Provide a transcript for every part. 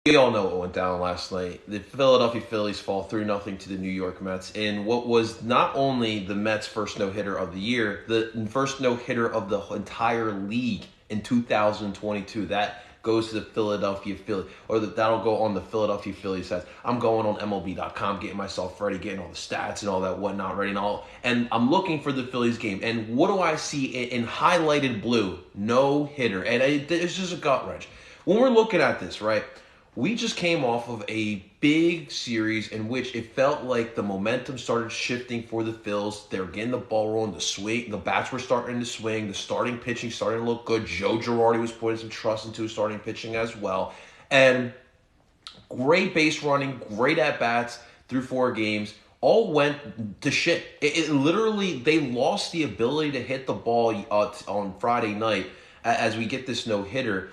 We all know what went down last night. The Philadelphia Phillies fall 3-0 to the New York Mets in what was not only the Mets' first no-hitter of the year, the first no-hitter of the entire league in 2022. That goes to the Philadelphia Phillies, or that'll go on the Philadelphia Phillies stats. I'm going on MLB.com, getting myself ready, getting all the stats and all that whatnot ready, and I'm looking for the Phillies game. And what do I see in highlighted blue? No-hitter, and it's just a gut wrench. When we're looking at this, right? We just came off of a big series in which it felt like the momentum started shifting for the Phils. They were getting the ball rolling, the swing, the bats were starting to swing, the starting pitching started to look good. Joe Girardi was putting some trust into his starting pitching as well. And great base running, great at-bats through 4 games, all went to shit. It literally, they lost the ability to hit the ball on Friday night as we get this no-hitter.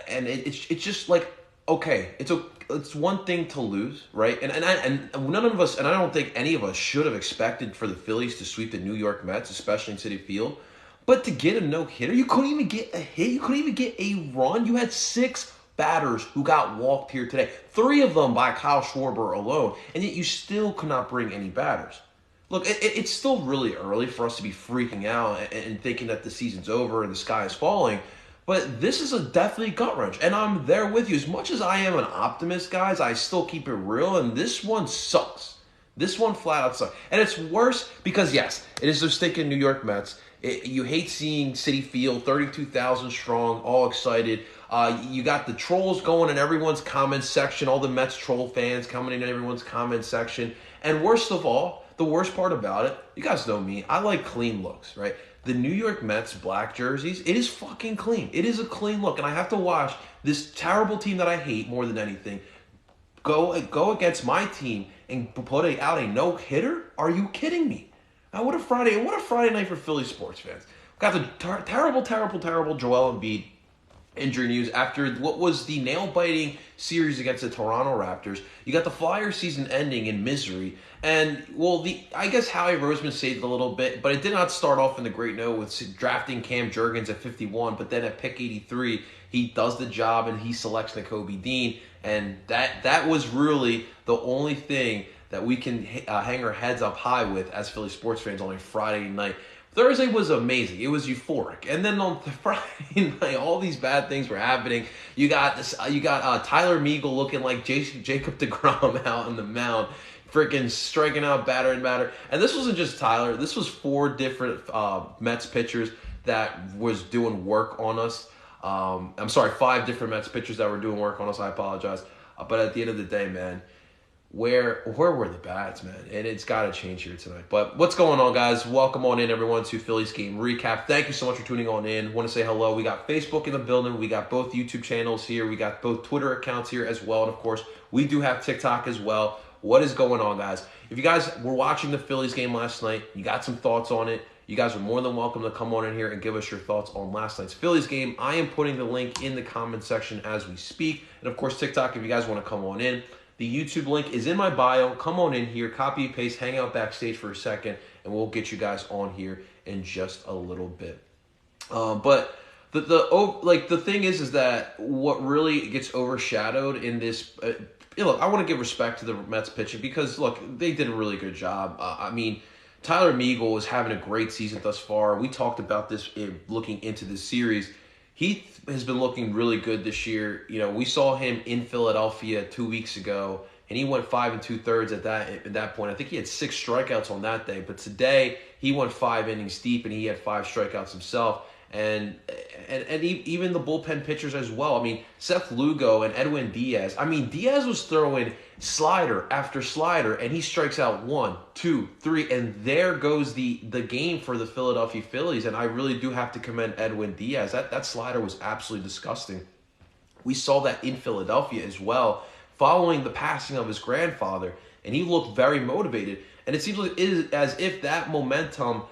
And it's just like, okay, it's one thing to lose, right? And none of us, and I don't think any of us should have expected for the Phillies to sweep the New York Mets, especially in Citi Field. But to get a no-hitter, you couldn't even get a hit. You couldn't even get a run. You had 6 batters who got walked here today. 3 of them by Kyle Schwarber alone. And yet you still could not bring any batters. Look, it's still really early for us to be freaking out and thinking that the season's over and the sky is falling. But this is a definitely gut wrench, and I'm there with you. As much as I am an optimist, guys, I still keep it real, and this one sucks. This one flat out sucks. And it's worse because, yes, it is those stinking New York Mets. You hate seeing Citi Field, 32,000 strong, all excited. You got the trolls going in everyone's comment section, all the Mets troll fans coming in everyone's comment section. And worst of all, the worst part about it, you guys know me, I like clean looks, right? The New York Mets black jerseys, it is fucking clean. It is a clean look. And I have to watch this terrible team that I hate more than anything go against my team and put out a no-hitter? Are you kidding me? What a Friday night for Philly sports fans. Got the terrible Joel Embiid injury news after what was the nail-biting series against the Toronto Raptors. You got the Flyers season ending in misery. And, well, I guess Howie Roseman saved a little bit, but it did not start off in the great note with drafting Cam Jurgens at 51, but then at pick 83, he does the job and he selects Nakobe Dean. And that was really the only thing that we can hang our heads up high with as Philly sports fans on a Friday night. Thursday was amazing. It was euphoric. And then on Friday night, all these bad things were happening. You got Tyler Meagle looking like Jacob deGrom out on the mound, freaking striking out batter and batter. And this wasn't just Tyler. This was 4 different Mets pitchers that was doing work on us. I'm sorry, 5 different Mets pitchers that were doing work on us. I apologize. But at the end of the day, man, where were the bats, man? And it's got to change here tonight. But what's going on, guys? Welcome on in, everyone, to Phillies Game Recap. Thank you so much for tuning on in. Want to say hello. We got Facebook in the building. We got both YouTube channels here. We got both Twitter accounts here as well. And, of course, we do have TikTok as well. What is going on, guys? If you guys were watching the Phillies game last night, you got some thoughts on it, you guys are more than welcome to come on in here and give us your thoughts on last night's Phillies game. I am putting the link in the comment section as we speak. And, of course, TikTok, if you guys want to come on in. The YouTube link is in my bio. Come on in here, copy and paste, hang out backstage for a second, and we'll get you guys on here in just a little bit. But the thing is that what really gets overshadowed in this. Look, I want to give respect to the Mets pitching because look, they did a really good job. Tyler Meagle is having a great season thus far. We talked about this looking into this series. He has been looking really good this year. You know, we saw him in Philadelphia 2 weeks ago, and he went 5 2/3 at that point. I think he had 6 strikeouts on that day, but today he went 5 innings deep, and he had 5 strikeouts himself. And even the bullpen pitchers as well. I mean, Seth Lugo and Edwin Diaz. I mean, Diaz was throwing slider after slider, and he strikes out 1, 2, 3, and there goes the game for the Philadelphia Phillies. And I really do have to commend Edwin Diaz. That slider was absolutely disgusting. We saw that in Philadelphia as well, following the passing of his grandfather, and he looked very motivated. And it seems like it is as if that momentum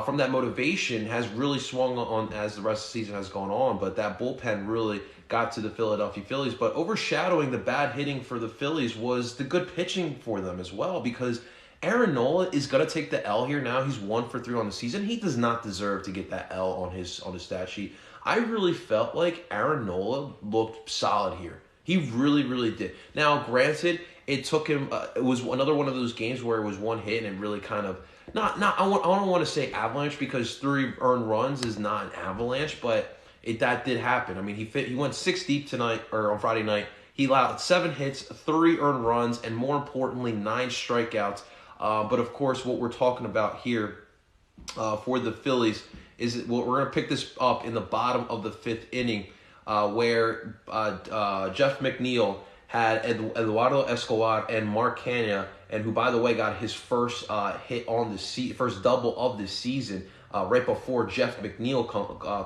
from that motivation has really swung on as the rest of the season has gone on, but that bullpen really got to the Philadelphia Phillies. But overshadowing the bad hitting for the Phillies was the good pitching for them as well, because Aaron Nola is going to take the L here now. He's 1 for 3 on the season. He does not deserve to get that L on his stat sheet. I really felt like Aaron Nola looked solid here. He really, really did. Now, granted, it took him. It was another one of those games where it was one hit and it really kind of not. I don't want to say avalanche because 3 earned runs is not an avalanche, but that did happen. I mean, he went 6 deep tonight or on Friday night. He allowed 7 hits, 3 earned runs, and more importantly, 9 strikeouts. But of course, what we're talking about here for the Phillies is we're going to pick this up in the bottom of the 5th inning, where Jeff McNeil had Eduardo Escobar and Mark Canha, and who, by the way, got his first hit on the first double of the season right before Jeff McNeil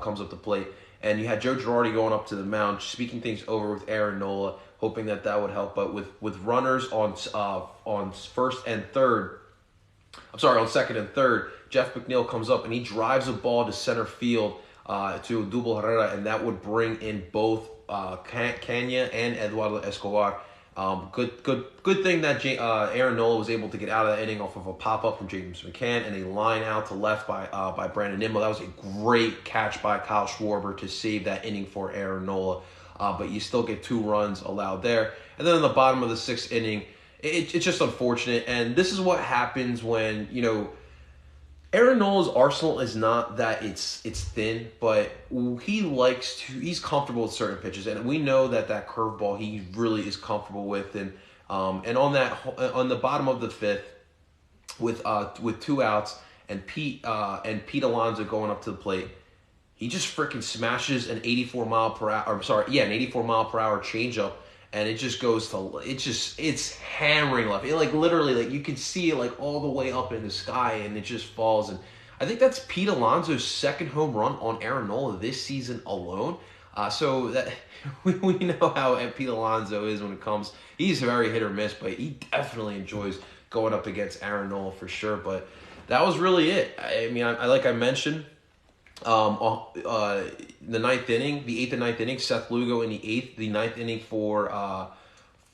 comes up to plate. And you had Joe Girardi going up to the mound, speaking things over with Aaron Nola, hoping that would help. But with runners on first and third, on second and third, Jeff McNeil comes up and he drives a ball to center field to Odubel Herrera, and that would bring in both Canha and Eduardo Escobar. Good thing that Aaron Nola was able to get out of that inning off of a pop-up from James McCann and a line out to left by Brandon Nimmo. That was a great catch by Kyle Schwarber to save that inning for Aaron Nola. But you still get 2 runs allowed there. And then in the bottom of the 6th inning, it's just unfortunate. And this is what happens when, Aaron Nola's arsenal is not that it's thin, but he's comfortable with certain pitches, and we know that curveball he really is comfortable with, and on the bottom of the 5th with 2 outs and Pete Alonso going up to the plate, he just freaking smashes an 84 mile per hour changeup. And it just goes to it's hammering left. It literally you can see it all the way up in the sky, and it just falls. And I think that's Pete Alonso's 2nd home run on Aaron Nola this season alone. So that we know how Pete Alonso is when it comes. He's very hit or miss, but he definitely enjoys going up against Aaron Nola for sure. But that was really it. I mean, like I mentioned. The 9th inning, the 8th and 9th inning, Seth Lugo in the 9th inning for why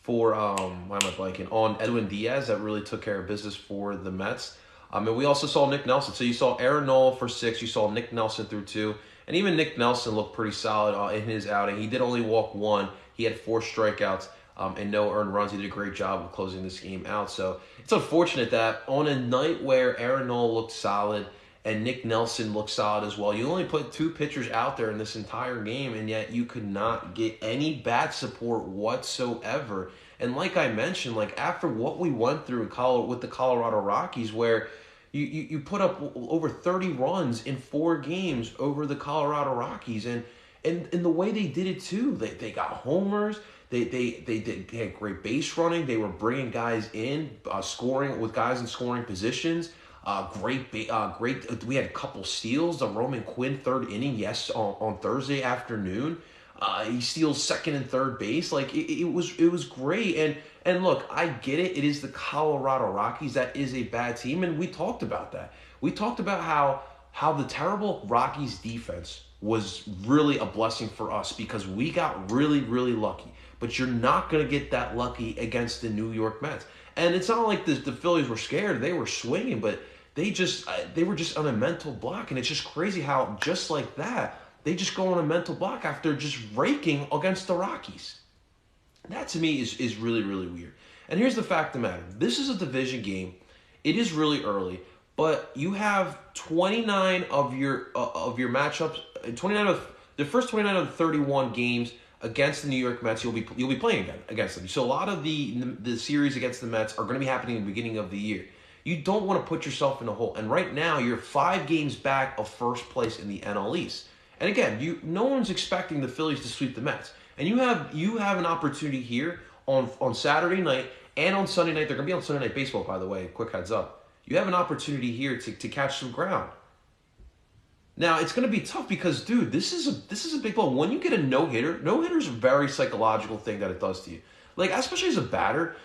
am I blanking on Edwin Diaz, that really took care of business for the Mets. And we also saw Nick Nelson. So you saw Aaron Nola for 6, you saw Nick Nelson through 2, and even Nick Nelson looked pretty solid in his outing. He did only walk 1. He had 4 strikeouts and no earned runs. He did a great job of closing this game out. So it's unfortunate that on a night where Aaron Nola looked solid and Nick Nelson looked solid as well, you only put 2 pitchers out there in this entire game, and yet you could not get any bat support whatsoever. And like I mentioned, after what we went through with the Colorado Rockies, where you put up over 30 runs in 4 games over the Colorado Rockies, and the way they did it too, they got homers. They had great base running. They were bringing guys in, scoring with guys in scoring positions. Great. We had a couple steals. The Roman Quinn 3rd inning, on Thursday afternoon. He steals 2nd and 3rd base. It was great. And look, I get it. It is the Colorado Rockies. That is a bad team, and we talked about that. We talked about how the terrible Rockies defense was really a blessing for us because we got really, really lucky. But you're not going to get that lucky against the New York Mets. And it's not like the Phillies were scared. They were swinging, but they were just on a mental block. And it's just crazy how just like that, they just go on a mental block after just raking against the Rockies. That to me is really, really weird. And here's the fact of the matter. This is a division game. It is really early, but you have 29 of your matchups, 29 of the first 29 of the 31 games against the New York Mets, you'll be playing against them. So a lot of the series against the Mets are going to be happening in the beginning of the year. You don't want to put yourself in a hole. And right now, you're 5 games back of first place in the NL East. And again, no one's expecting the Phillies to sweep the Mets. And you have an opportunity here on Saturday night and on Sunday night. They're going to be on Sunday Night Baseball, by the way. Quick heads up. You have an opportunity here to catch some ground. Now, it's going to be tough because, dude, this is a big blow. When you get a no-hitter is a very psychological thing that it does to you. Especially as a batter,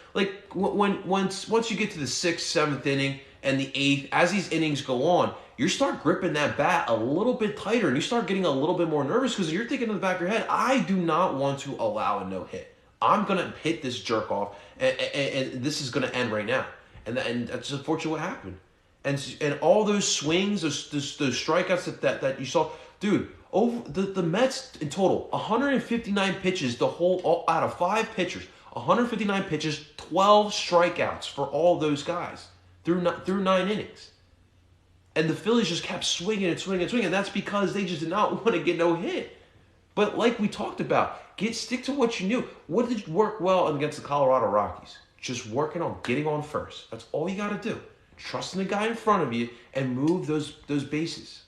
once you get to the 6th, 7th inning and the 8th, as these innings go on, you start gripping that bat a little bit tighter and you start getting a little bit more nervous because you're thinking in the back of your head, I do not want to allow a no-hit. I'm going to hit this jerk off and this is going to end right now. And that's unfortunately what happened. And all those swings, those strikeouts that you saw, dude, Over the Mets in total, 159 pitches out of 5 pitchers, 159 pitches, 12 strikeouts for all those guys through 9 innings. And the Phillies just kept swinging and swinging and swinging. That's because they just did not want to get no hit. But like we talked about, stick to what you knew. What did work well against the Colorado Rockies? Just working on getting on first. That's all you got to do. Trusting the guy in front of you and move those bases.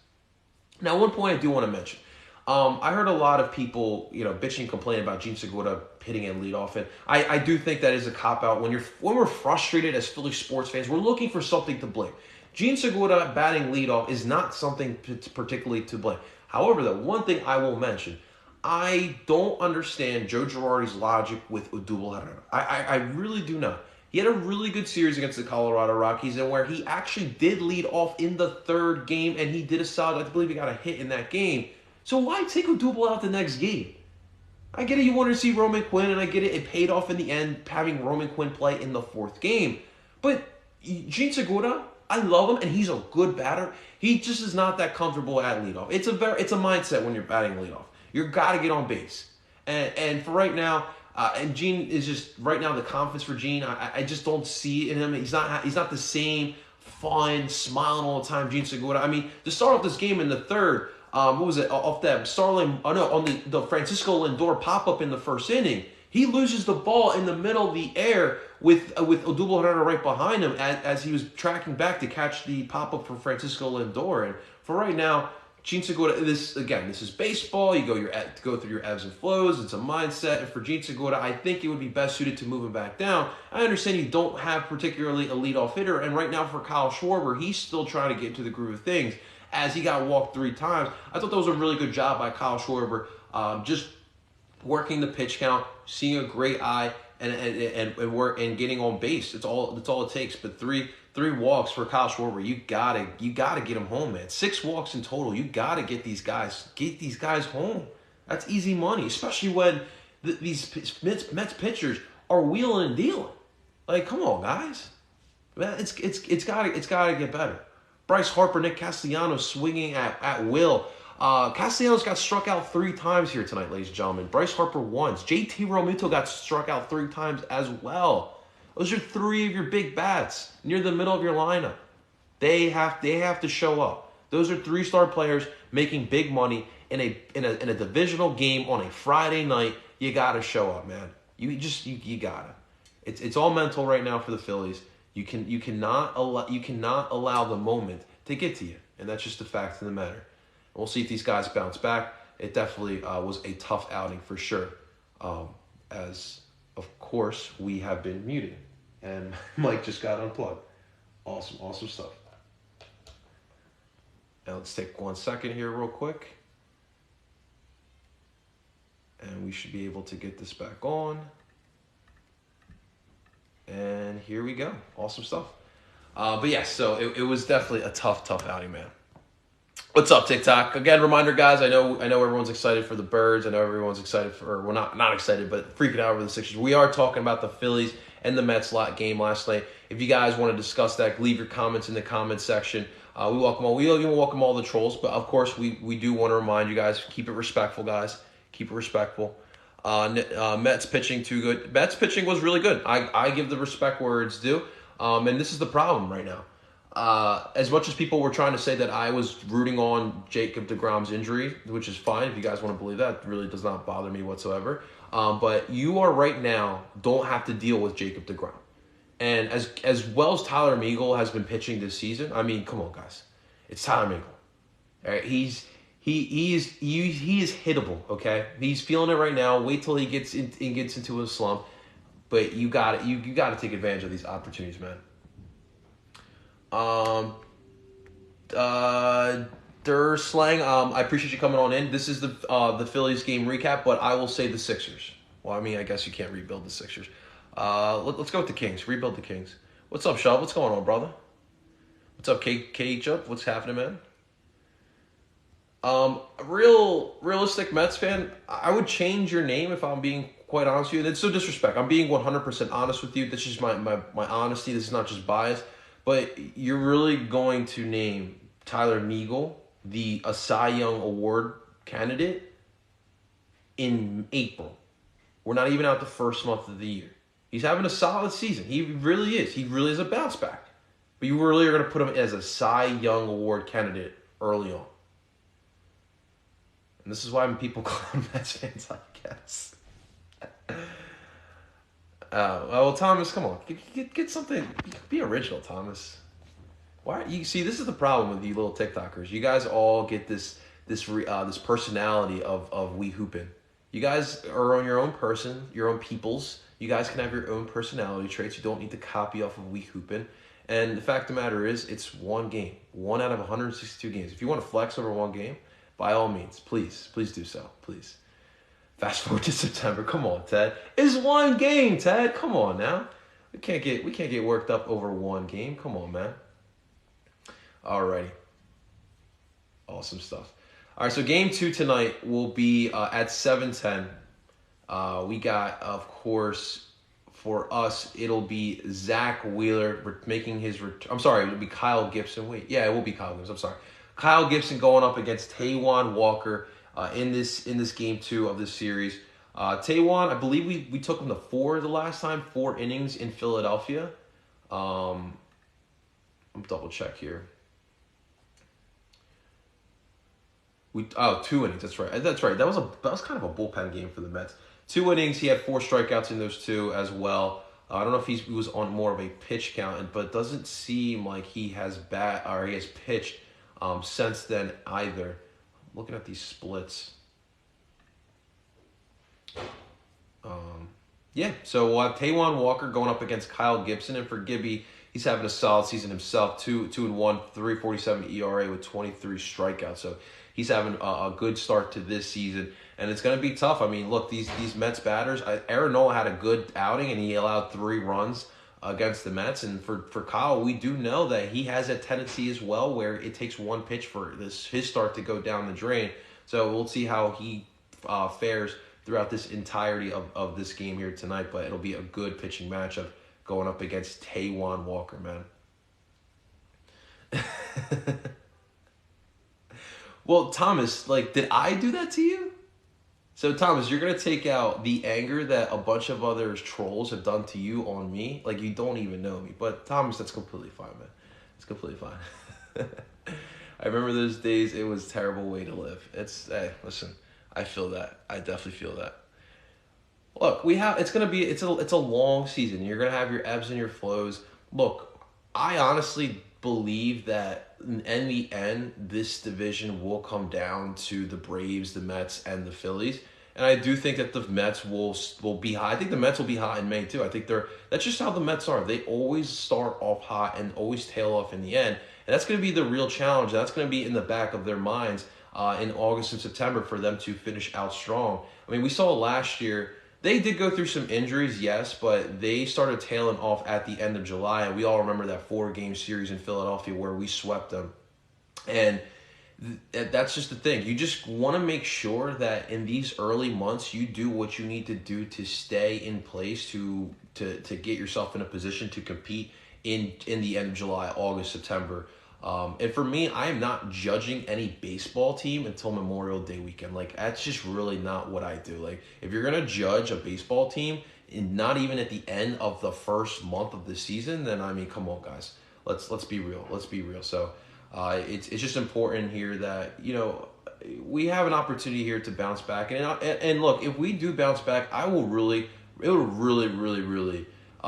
Now, one point I do want to mention. I heard a lot of people, bitching and complaining about Jean Segura hitting and leadoff. And I do think that is a cop-out. When we're frustrated as Philly sports fans, we're looking for something to blame. Jean Segura batting leadoff is not something particularly to blame. However, the one thing I will mention, I don't understand Joe Girardi's logic with Odubel Herrera. I really do not. He had a really good series against the Colorado Rockies, and where he actually did lead off in the third game, and he did a solid. I believe he got a hit in that game. So why take Odubel out the next game? I get it, you wanted to see Roman Quinn, and I get it, it paid off in the end, having Roman Quinn play in the fourth game. But Jean Segura, I love him, and he's a good batter. He just is not that comfortable at leadoff. It's a mindset when you're batting leadoff. You've got to get on base. And for right now, and Gene is just right now the confidence for Gene. I just don't see it in him. He's not the same fun, smiling all the time Gene Segura. I mean, to start off this game in the third, what was it off that on the Francisco Lindor pop up in the first inning? He loses the ball in the middle of the air with Odubel Herrera right behind him as he was tracking back to catch the pop up for Francisco Lindor. And for right now, Jean Segura, this is baseball. You go through your ebbs and flows. It's a mindset. And for Jean Segura, I think it would be best suited to move him back down. I understand you don't have particularly a leadoff hitter. And right now for Kyle Schwarber, he's still trying to get into the groove of things as he got walked 3 times. I thought that was a really good job by Kyle Schwarber, just working the pitch count, seeing a great eye, and getting on base. That's all it takes. But three walks for Kyle Schwarber. You gotta get him home, man. 6 walks in total. You gotta get these guys home. That's easy money, especially when these Mets pitchers are wheeling and dealing. Like, come on, guys. Man, it's gotta get better. Bryce Harper, Nick Castellanos swinging at will. Castellanos got struck out 3 times here tonight, ladies and gentlemen. Bryce Harper once. JT Realmuto got struck out 3 times as well. Those are 3 of your big bats near the middle of your lineup. They have to show up. Those are 3-star players making big money in a divisional game on a Friday night. You gotta show up, man. You gotta. It's all mental right now for the Phillies. You cannot allow the moment to get to you, and that's just the fact of the matter. We'll see if these guys bounce back. It definitely was a tough outing for sure. As of course we have been muted, and Mike just got unplugged. Awesome stuff. Now let's take 1 second here real quick, and we should be able to get this back on. And here we go. Awesome stuff. But yeah, so it was definitely a tough outing, man. What's up, TikTok? Again, reminder, guys, I know everyone's excited for the Birds. I know everyone's excited not excited, but freaking out over the Sixers. We are talking about the Phillies and the Mets game last night. If you guys want to discuss that, leave your comments in the comments section. We welcome all. We even welcome all the trolls, but of course, we do want to remind you guys, keep it respectful, guys. Keep it respectful. Mets pitching too good. Mets pitching was really good. I give the respect where it's due. And this is the problem right now. As much as people were trying to say that I was rooting on Jacob deGrom's injury, which is fine if you guys want to believe that, it really does not bother me whatsoever. But you are right now don't have to deal with Jacob deGrom. And as well as Tyler Meagle has been pitching this season, I mean, come on, guys, it's Tyler Meagle. All right, he is hittable. Okay, he's feeling it right now. Wait till he gets into a slump. But you got to take advantage of these opportunities, man. Slang, I appreciate you coming on in. This is the Phillies game recap, but I will say the Sixers. Well, I mean, I guess you can't rebuild the Sixers. Let's go with the Kings. Rebuild the Kings. What's up, Shub? What's going on, brother? What's up, K-Chup? What's happening, man? Realistic Mets fan, I would change your name if I'm being quite honest with you. It's so disrespect. I'm being 100% honest with you. This is my honesty. This is not just bias. But you're really going to name Tyler Meagle a Cy Young Award candidate in April. We're not even out the first month of the year. He's having a solid season. He really is. He really is a bounce back. But you really are going to put him as a Cy Young Award candidate early on. And this is why people call him Mets fans, I guess. Well, Thomas, come on. Get something. Be original, Thomas. Why? You see, this is the problem with you little TikTokers. You guys all get this personality of we hoopin'. You guys are on your own person, your own peoples. You guys can have your own personality traits. You don't need to copy off of we hoopin'. And the fact of the matter is, it's one game. 1 out of 162 games. If you want to flex over one game, by all means, please do so. Please. Fast forward to September. Come on, Ted. It's one game, Ted. Come on now. We can't get worked up over one game. Come on, man. Alrighty. Awesome stuff. All right, so game 2 tonight will be at 7:10. We got, of course, for us, it'll be Zach Wheeler making his return. I'm sorry, it'll be Kyle Gibson. Wait, yeah, it will be Kyle Gibson. I'm sorry. Kyle Gibson going up against Taijuan Walker in this game 2 of this series. Taijuan, I believe we took him to 4 the last time, 4 innings in Philadelphia. I'm double check here. 2 innings. That's right. That was kind of a bullpen game for the Mets. 2 innings. He had 4 strikeouts in those 2 as well. I don't know if he was on more of a pitch count, but it doesn't seem like he has pitched since then either. I'm looking at these splits. So we'll have Taijuan Walker going up against Kyle Gibson, and for Gibby, he's having a solid season himself. 2-1, 3.47 ERA with 23 strikeouts. So he's having a good start to this season, and it's going to be tough. I mean, look, these Mets batters, Aaron Nola had a good outing, and he allowed 3 runs against the Mets. And for Kyle, we do know that he has a tendency as well where it takes one pitch for his start to go down the drain. So we'll see how he fares throughout this entirety of this game here tonight. But it'll be a good pitching matchup going up against Taijuan Walker, man. Well, Thomas, did I do that to you? So, Thomas, you're going to take out the anger that a bunch of other trolls have done to you on me? Like, you don't even know me. But, Thomas, that's completely fine, man. It's completely fine. I remember those days. It was a terrible way to live. Hey, listen, I feel that. I definitely feel that. Look, it's a long season. You're going to have your ebbs and your flows. Look, I honestly believe that in the end, this division will come down to the Braves, the Mets, and the Phillies. And I do think that the Mets will be high. I think the Mets will be hot in May too. I think that's just how the Mets are. They always start off hot and always tail off in the end. And that's going to be the real challenge. That's going to be in the back of their minds in August and September for them to finish out strong. I mean, we saw last year, they did go through some injuries, yes, but they started tailing off at the end of July. And we all remember that 4-game series in Philadelphia where we swept them. And that's just the thing. You just want to make sure that in these early months, you do what you need to do to stay in place to get yourself in a position to compete in the end of July, August, September. And for me, I am not judging any baseball team until Memorial Day weekend. That's just really not what I do. If you're going to judge a baseball team, and not even at the end of the first month of the season, then, I mean, come on, guys. Let's be real. Let's be real. So it's just important here that, we have an opportunity here to bounce back. And look, if we do bounce back, it will really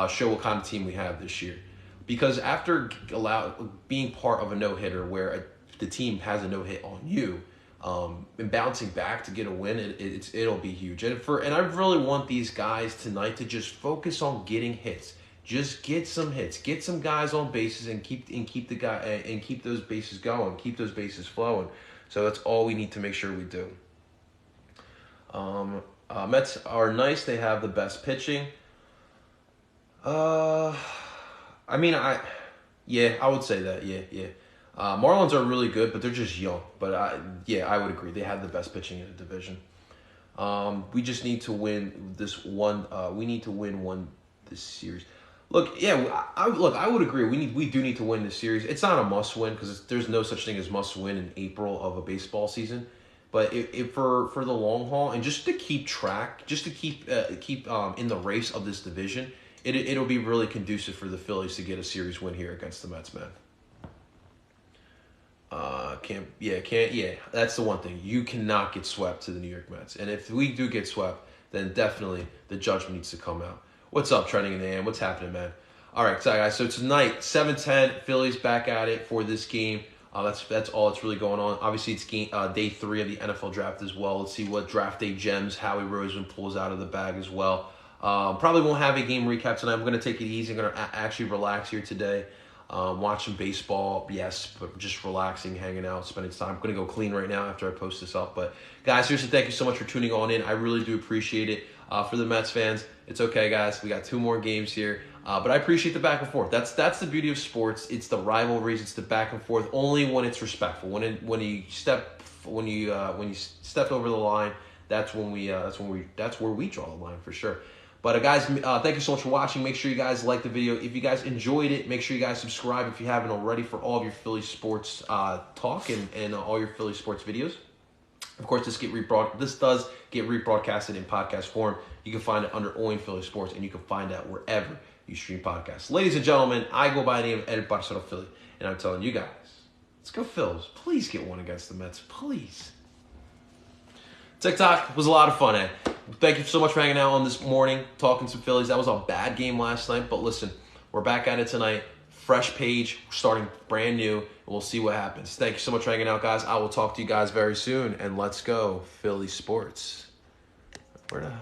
show what kind of team we have this year. Because after being part of a no-hitter where the team has a no-hit on you, and bouncing back to get a win, it'll be huge. And I really want these guys tonight to just focus on getting hits. Just get some hits, get some guys on bases, and keep those bases going, keep those bases flowing. So that's all we need to make sure we do. Mets are nice. They have the best pitching. I would say that. Yeah. Marlins are really good, but they're just young. But I would agree. They have the best pitching in the division. We just need to win this one. We need to win this series. Look, I would agree. We do need to win this series. It's not a must win because there's no such thing as must win in April of a baseball season. But for the long haul and just to keep track, just to keep in the race of this division, it'll be really conducive for the Phillies to get a series win here against the Mets, man. That's the one thing. You cannot get swept to the New York Mets. And if we do get swept, then definitely the judgment needs to come out. What's up, Trending in the AM? What's happening, man? All right, guys. So tonight, 7:10, Phillies back at it for this game. That's all that's really going on. Obviously, it's day 3 of the NFL draft as well. Let's see what draft day gems Howie Roseman pulls out of the bag as well. Probably won't have a game recap tonight. I'm going to take it easy. I'm going to actually relax here today. Watching baseball, yes, but just relaxing, hanging out, spending time. I'm going to go clean right now after I post this up. But guys, seriously, thank you so much for tuning on in. I really do appreciate it. For the Mets fans, it's okay, guys. We got 2 more games here. But I appreciate the back and forth. That's the beauty of sports. It's the rivalries. It's the back and forth. Only when it's respectful. When you stepped over the line, that's where we draw the line for sure. But guys, thank you so much for watching. Make sure you guys like the video. If you guys enjoyed it, make sure you guys subscribe if you haven't already for all of your Philly sports talk and all your Philly sports videos. Of course, this does get rebroadcasted in podcast form. You can find it under Owen Philly Sports, and you can find that wherever you stream podcasts. Ladies and gentlemen, I go by the name of Ed Barcelo Philly, and I'm telling you guys, let's go Phils. Please get one against the Mets, please. TikTok was a lot of fun, Ed. Thank you so much for hanging out on this morning, talking some Phillies. That was a bad game last night, but listen, we're back at it tonight. Fresh page, starting brand new, and we'll see what happens. Thank you so much for hanging out, guys. I will talk to you guys very soon, and let's go Philly Sports. Where the hell?